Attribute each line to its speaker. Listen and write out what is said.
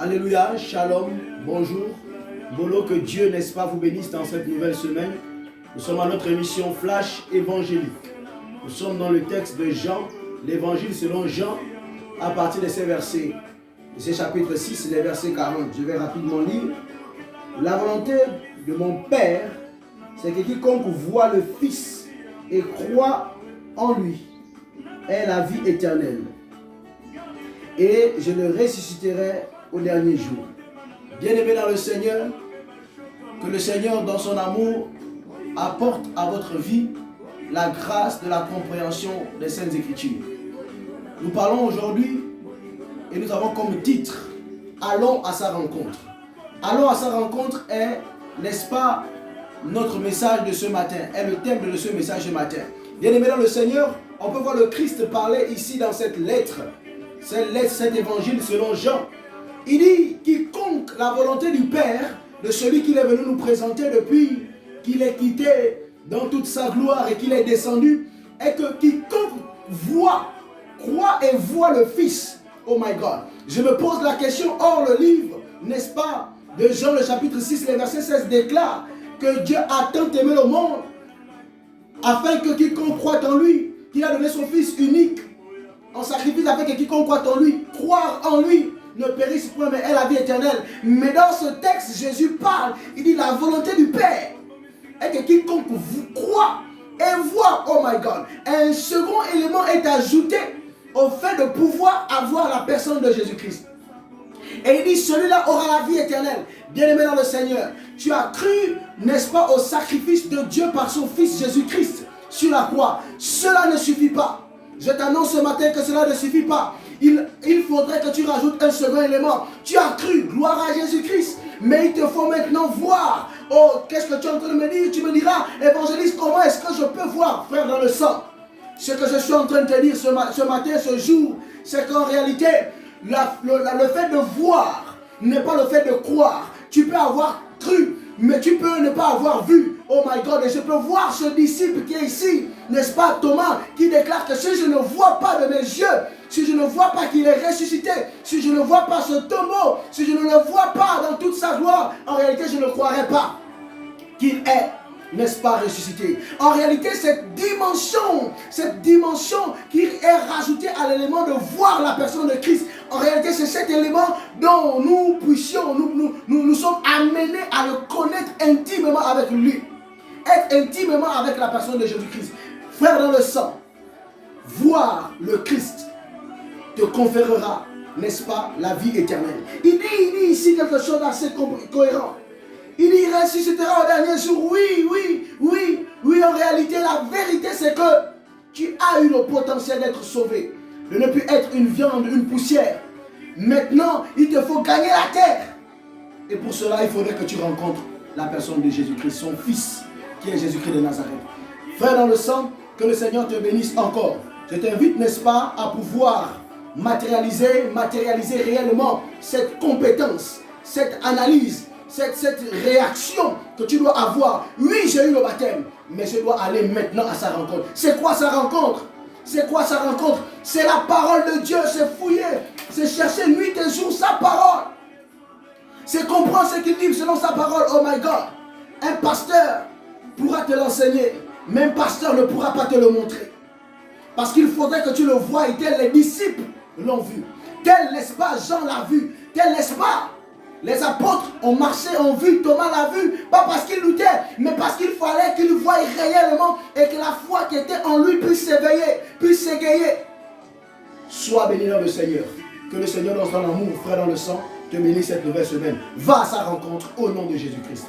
Speaker 1: Alléluia, shalom, bonjour. Bolo, que Dieu, n'est-ce pas, vous bénisse dans cette nouvelle semaine. Nous sommes à notre émission Flash évangélique. Nous sommes dans le texte de Jean, l'évangile selon Jean, à partir de ces versets, de ces chapitres 6, les versets 40. Je vais rapidement lire. La volonté de mon Père, c'est que quiconque voit le Fils et croit en lui ait la vie éternelle. Et je le ressusciterai au dernier jour. Bien-aimés dans le Seigneur, que le Seigneur, dans son amour, apporte à votre vie la grâce de la compréhension des Saintes Écritures. Nous parlons aujourd'hui et nous avons comme titre « Allons à sa rencontre ». Allons à sa rencontre est, n'est-ce pas, notre message de ce matin, est le thème de ce message ce matin. Bien-aimés dans le Seigneur, on peut voir le Christ parler ici dans cette lettre, cet évangile selon Jean. Il dit, quiconque la volonté du Père, de celui qu'il est venu nous présenter depuis qu'il est quitté dans toute sa gloire et qu'il est descendu, est que quiconque voit, croit et voit le Fils. Oh my God. Je me pose la question, or le livre, n'est-ce pas, de Jean le chapitre 6, le verset 16 déclare que Dieu a tant aimé le monde, afin que quiconque croit en lui, qu'il a donné son Fils unique, en sacrifice afin que quiconque croit en lui, croire en lui, ne périsse point, mais ait la vie éternelle. Mais dans ce texte, Jésus parle, il dit la volonté du Père est que quiconque vous croit et voit, oh my God, un second élément est ajouté au fait de pouvoir avoir la personne de Jésus-Christ. Et il dit, celui-là aura la vie éternelle. Bien-aimé dans le Seigneur, tu as cru, n'est-ce pas, au sacrifice de Dieu par son Fils Jésus-Christ sur la croix. Cela ne suffit pas. Je t'annonce ce matin que cela ne suffit pas. Il faudrait que tu rajoutes un second élément. Tu as cru, gloire à Jésus-Christ. Mais il te faut maintenant voir. Oh, qu'est-ce que tu es en train de me dire? Tu me diras, évangéliste, comment est-ce que je peux voir, frère, dans le sang? Ce que je suis en train de te dire ce matin, ce jour, c'est qu'en réalité, le fait de voir n'est pas le fait de croire. Tu peux avoir cru, mais tu peux ne pas avoir vu. Oh my God, et je peux voir ce disciple qui est ici, n'est-ce pas, Thomas, qui déclare que si je ne vois pas de mes yeux, si je ne vois pas qu'il est ressuscité, si je ne vois pas ce tombeau, si je ne le vois pas dans toute sa gloire, en réalité je ne croirais pas qu'il est, n'est-ce pas, ressuscité. En réalité, cette dimension qui est rajoutée à l'élément de voir la personne de Christ, en réalité, c'est cet élément dont nous sommes amenés à le connaître intimement avec lui. Être intimement avec la personne de Jésus-Christ. Frère dans le sang, voir le Christ te conférera, n'est-ce pas, la vie éternelle. Il dit ici quelque chose d'assez cohérent. Il dit, il ressuscitera au dernier jour. Oui, en réalité, la vérité, c'est que tu as eu le potentiel d'être sauvé, de ne plus être une viande, une poussière. Maintenant, il te faut gagner la terre. Et pour cela, il faudrait que tu rencontres la personne de Jésus-Christ, son Fils, qui est Jésus-Christ de Nazareth. Frère dans le sang, que le Seigneur te bénisse encore. Je t'invite, n'est-ce pas, à pouvoir matérialiser réellement cette compétence, cette analyse, cette réaction que tu dois avoir. Oui, j'ai eu le baptême, mais je dois aller maintenant à sa rencontre. C'est quoi sa rencontre? C'est quoi sa rencontre? C'est la parole de Dieu, c'est fouiller, c'est chercher nuit et jour sa parole. C'est comprendre ce qu'il dit selon sa parole. Oh my God. Un pasteur pourra te l'enseigner, mais un pasteur ne pourra pas te le montrer. Parce qu'il faudrait que tu le voies, et tel les disciples l'ont vu. Tel, n'est-ce pas, Jean l'a vu. Tel, n'est-ce pas, les apôtres ont marché, ont vu, Thomas l'a vu. Pas parce qu'il doutait, mais parce qu'il fallait qu'il voie réellement et que la foi qui était en lui puisse s'éveiller, puisse s'égayer. Sois béni dans le Seigneur. Que le Seigneur dans son amour, frère dans le sang, te bénisse cette nouvelle semaine. Va à sa rencontre au nom de Jésus-Christ.